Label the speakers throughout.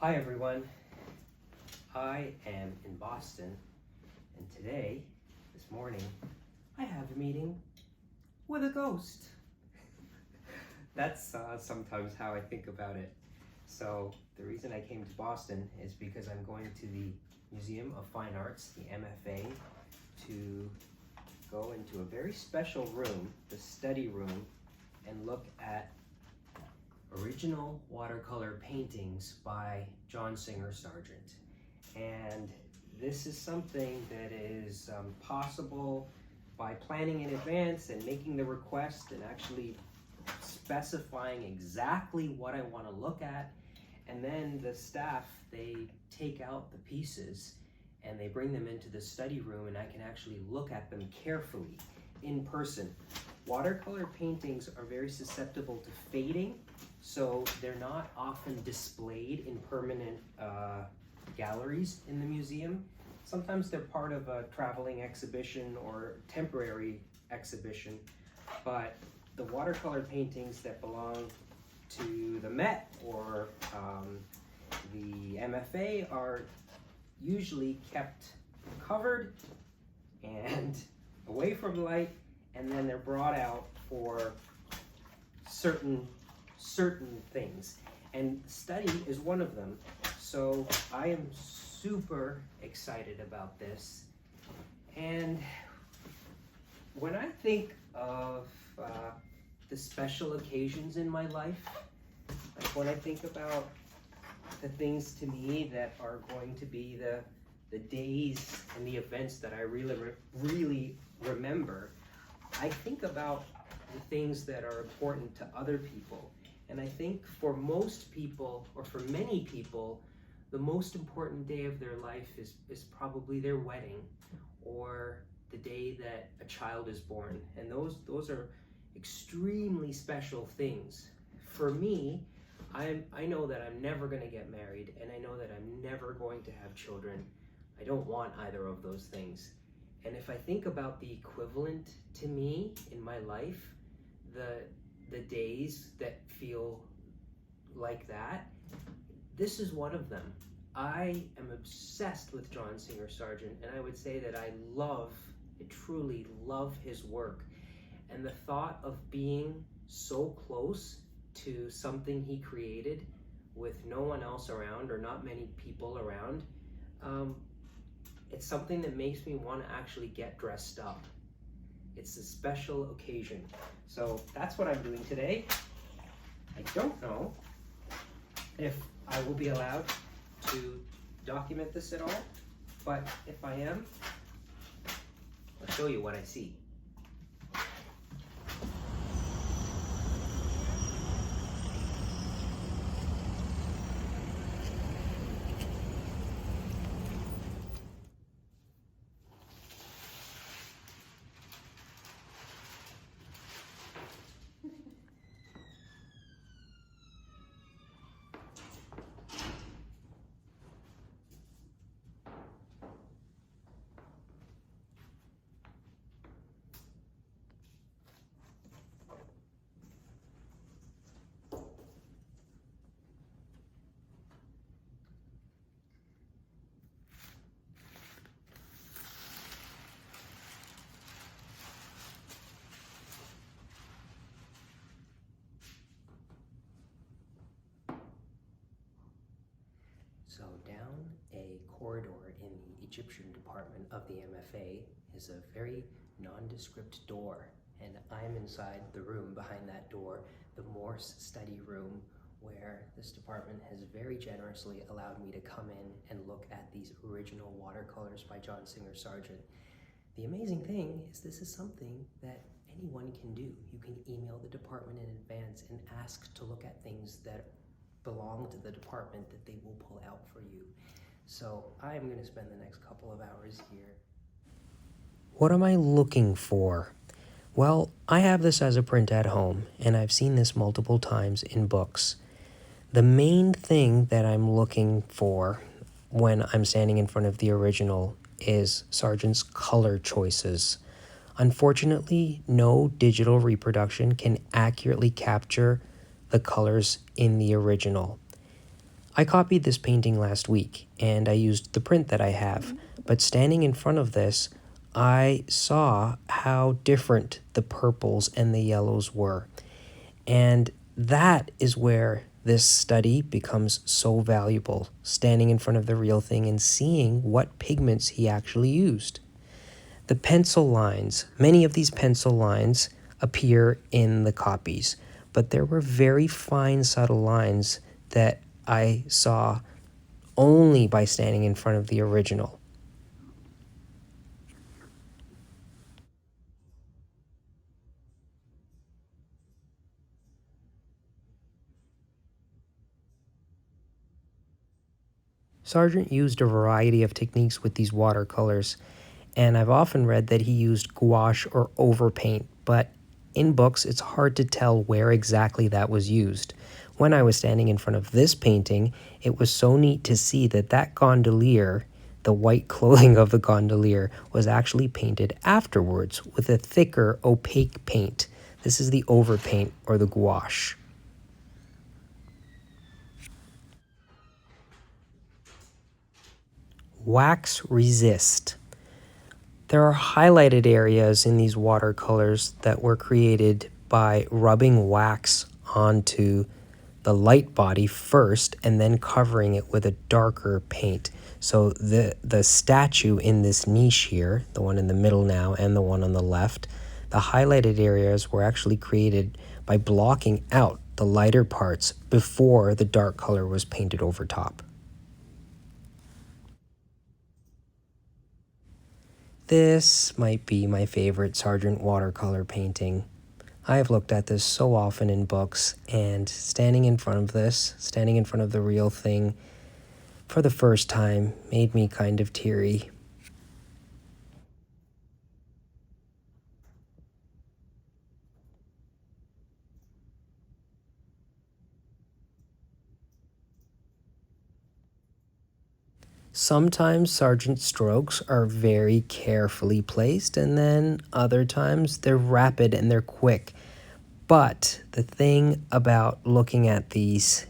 Speaker 1: Hi everyone, I am in Boston, and today, this morning, I have a meeting with a ghost. That's sometimes how I think about it. So the reason I came to Boston is because I'm going to the Museum of Fine Arts, the MFA, to go into a very special room, the study room, and look at original watercolor paintings by John Singer Sargent. And this is something that is possible by planning in advance and making the request and actually specifying exactly what I want to look at. And then the staff, they take out the pieces and they bring them into the study room, and I can actually look at them carefully in person. Watercolor paintings are very susceptible to fading, so they're not often displayed in permanent galleries in the museum. Sometimes they're part of a traveling exhibition or temporary exhibition, but the watercolor paintings that belong to the Met or the MFA are usually kept covered and away from light, and then they're brought out for certain things, and study is one of them. So I am super excited about this. And when I think of the special occasions in my life, like when I think about the things to me that are going to be the days and the events that I really remember, I think about the things that are important to other people. And I think for most people, or for many people, the most important day of their life is probably their wedding or the day that a child is born. And those are extremely special things. For me, I know that I'm never going to get married, and I know that I'm never going to have children. I don't want either of those things. And if I think about the equivalent to me in my life, the days that feel like that, this is one of them. I am obsessed with John Singer Sargent, and I would say that I truly love his work. And the thought of being so close to something he created with no one else around, or not many people around, it's something that makes me want to actually get dressed up. It's a special occasion. So that's what I'm doing today. I don't know if I will be allowed to document this at all, but if I am, I'll show you what I see. So down a corridor in the Egyptian department of the MFA is a very nondescript door, and I'm inside the room behind that door, the Morse Study Room, where this department has very generously allowed me to come in and look at these original watercolors by John Singer Sargent. The amazing thing is this is something that anyone can do. You can email the department in advance and ask to look at things that belong to the department that they will pull out for you. So I'm going to spend the next couple of hours here. What am I looking for? Well, I have this as a print at home, and I've seen this multiple times in books. The main thing that I'm looking for when I'm standing in front of the original is Sargent's color choices. Unfortunately, no digital reproduction can accurately capture the colors in the original. I copied this painting last week, and I used the print that I have, but standing in front of this, I saw how different the purples and the yellows were. And that is where this study becomes so valuable, standing in front of the real thing and seeing what pigments he actually used. The pencil lines, many of these pencil lines appear in the copies, but there were very fine, subtle lines that I saw only by standing in front of the original. Sargent used a variety of techniques with these watercolors, and I've often read that he used gouache or overpaint, but in books it's hard to tell where exactly that was used. When I was standing in front of this painting, it was so neat to see that that gondolier, the white clothing of the gondolier, was actually painted afterwards with a thicker, opaque paint. This is the overpaint or the gouache. Wax resist. There are highlighted areas in these watercolors that were created by rubbing wax onto the light body first and then covering it with a darker paint. So the statue in this niche here, the one in the middle now and the one on the left, the highlighted areas were actually created by blocking out the lighter parts before the dark color was painted over top. This might be my favorite Sargent watercolor painting. I have looked at this so often in books, and standing in front of this, standing in front of the real thing for the first time, made me kind of teary. Sometimes Sargent's strokes are very carefully placed, and then other times they're rapid and they're quick. But the thing about looking at these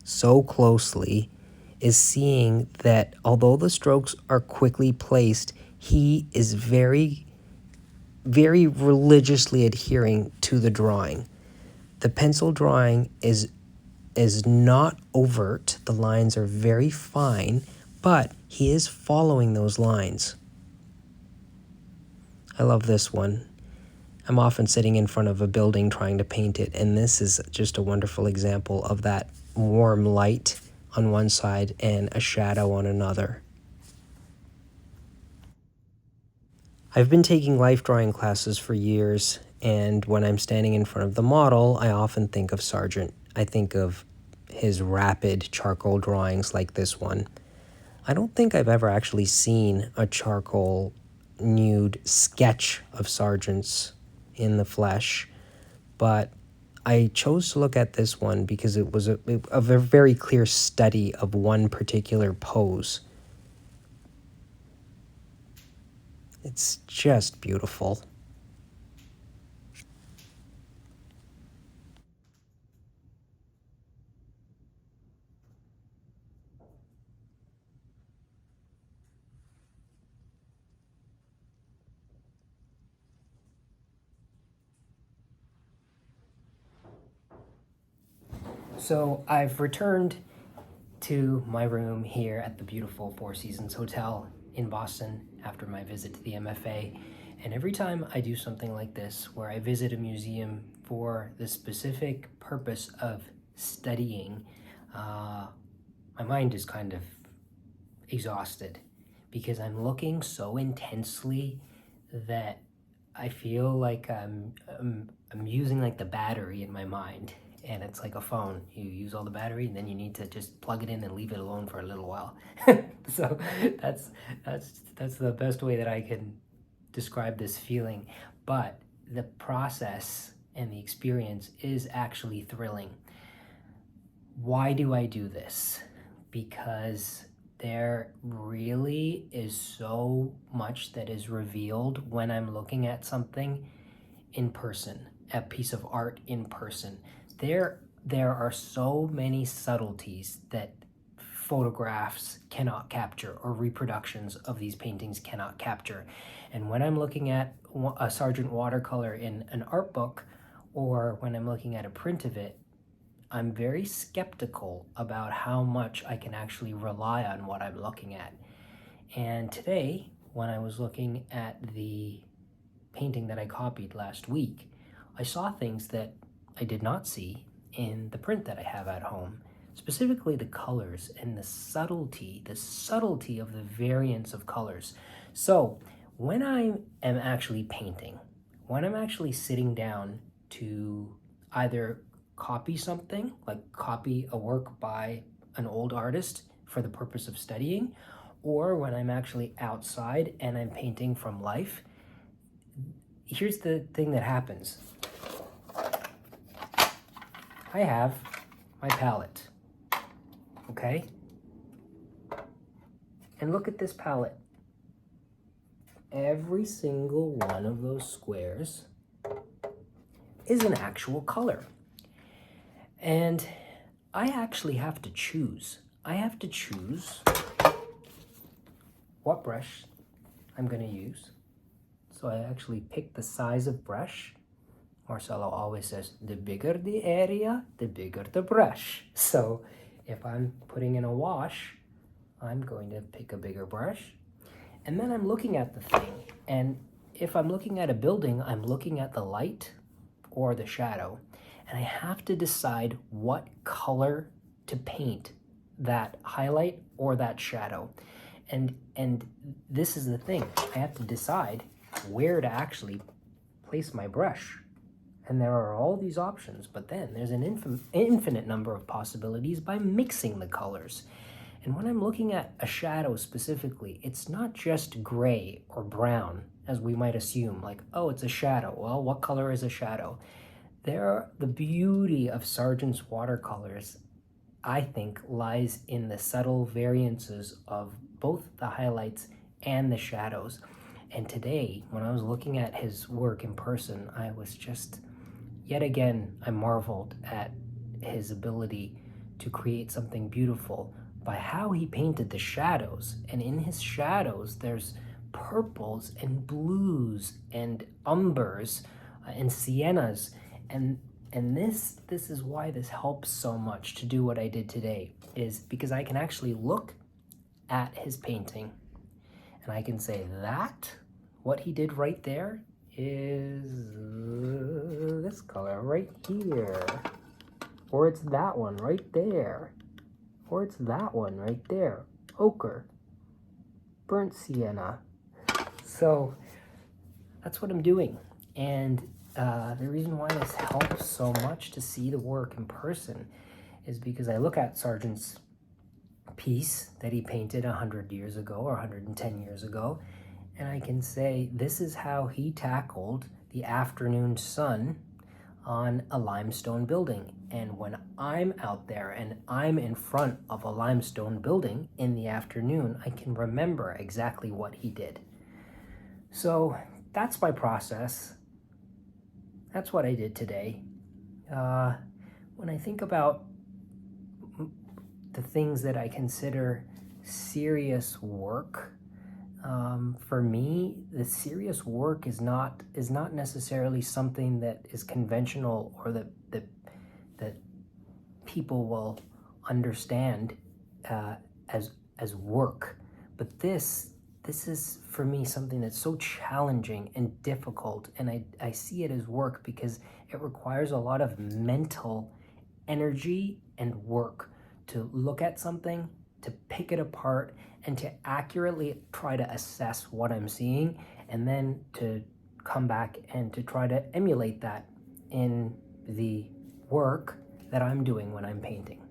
Speaker 1: so closely is seeing that although the strokes are quickly placed, he is very, very religiously adhering to the drawing. The pencil drawing is not overt. The lines are very fine, but he is following those lines. I love this one. I'm often sitting in front of a building trying to paint it, and this is just a wonderful example of that warm light on one side and a shadow on another. I've been taking life drawing classes for years, and when I'm standing in front of the model, I often think of Sargent. I think of his rapid charcoal drawings like this one. I don't think I've ever actually seen a charcoal nude sketch of Sargent's in the flesh, but I chose to look at this one because it was a very clear study of one particular pose. It's just beautiful. So I've returned to my room here at the beautiful Four Seasons Hotel in Boston after my visit to the MFA. And every time I do something like this, where I visit a museum for the specific purpose of studying, my mind is kind of exhausted because I'm looking so intensely that I feel like I'm using like the battery in my mind, and it's like a phone. You use all the battery, and then you need to just plug it in and leave it alone for a little while. So that's the best way that I can describe this feeling. But the process and the experience is actually thrilling. Why do I do this? Because there really is so much that is revealed when I'm looking at something in person, a piece of art in person. There there are so many subtleties that photographs cannot capture, or reproductions of these paintings cannot capture. And when I'm looking at a Sargent watercolor in an art book, or when I'm looking at a print of it, I'm very skeptical about how much I can actually rely on what I'm looking at. And today, when I was looking at the painting that I copied last week, I saw things that I did not see in the print that I have at home, specifically the colors and the subtlety of the variance of colors. So when I am actually painting, when I'm actually sitting down to either copy something, like copy a work by an old artist for the purpose of studying, or when I'm actually outside and I'm painting from life, here's the thing that happens. I have my palette, okay? And look at this palette. Every single one of those squares is an actual color. And I actually have to choose. I have to choose what brush I'm going to use. So I actually pick the size of brush. Marcelo always says, the bigger the area, the bigger the brush. So if I'm putting in a wash, I'm going to pick a bigger brush. And then I'm looking at the thing. And if I'm looking at a building, I'm looking at the light or the shadow. And I have to decide what color to paint that highlight or that shadow. And this is the thing. I have to decide where to actually place my brush. And there are all these options, but then there's an infinite number of possibilities by mixing the colors. And when I'm looking at a shadow specifically, it's not just gray or brown, as we might assume, like, oh, it's a shadow. Well, what color is a shadow? The beauty of Sargent's watercolors, I think, lies in the subtle variances of both the highlights and the shadows. And today, when I was looking at his work in person, I was just, yet again, I marveled at his ability to create something beautiful by how he painted the shadows. And in his shadows, there's purples and blues and umbers and siennas. And this is why this helps so much to do what I did today, is because I can actually look at his painting and I can say that what he did right there is this color right here, or it's that one right there, or it's that one right there, ochre, burnt sienna. So that's what I'm doing. And the reason why this helps so much to see the work in person is because I look at Sargent's piece that he painted 100 years ago or 110 years ago, and I can say this is how he tackled the afternoon sun on a limestone building. And when I'm out there and I'm in front of a limestone building in the afternoon, I can remember exactly what he did. So that's my process. That's what I did today. When I think about the things that I consider serious work, for me, the serious work is not necessarily something that is conventional or that people will understand as work. But this is, for me, something that's so challenging and difficult, and I see it as work because it requires a lot of mental energy and work to look at something, to pick it apart, and to accurately try to assess what I'm seeing, and then to come back and to try to emulate that in the work that I'm doing when I'm painting.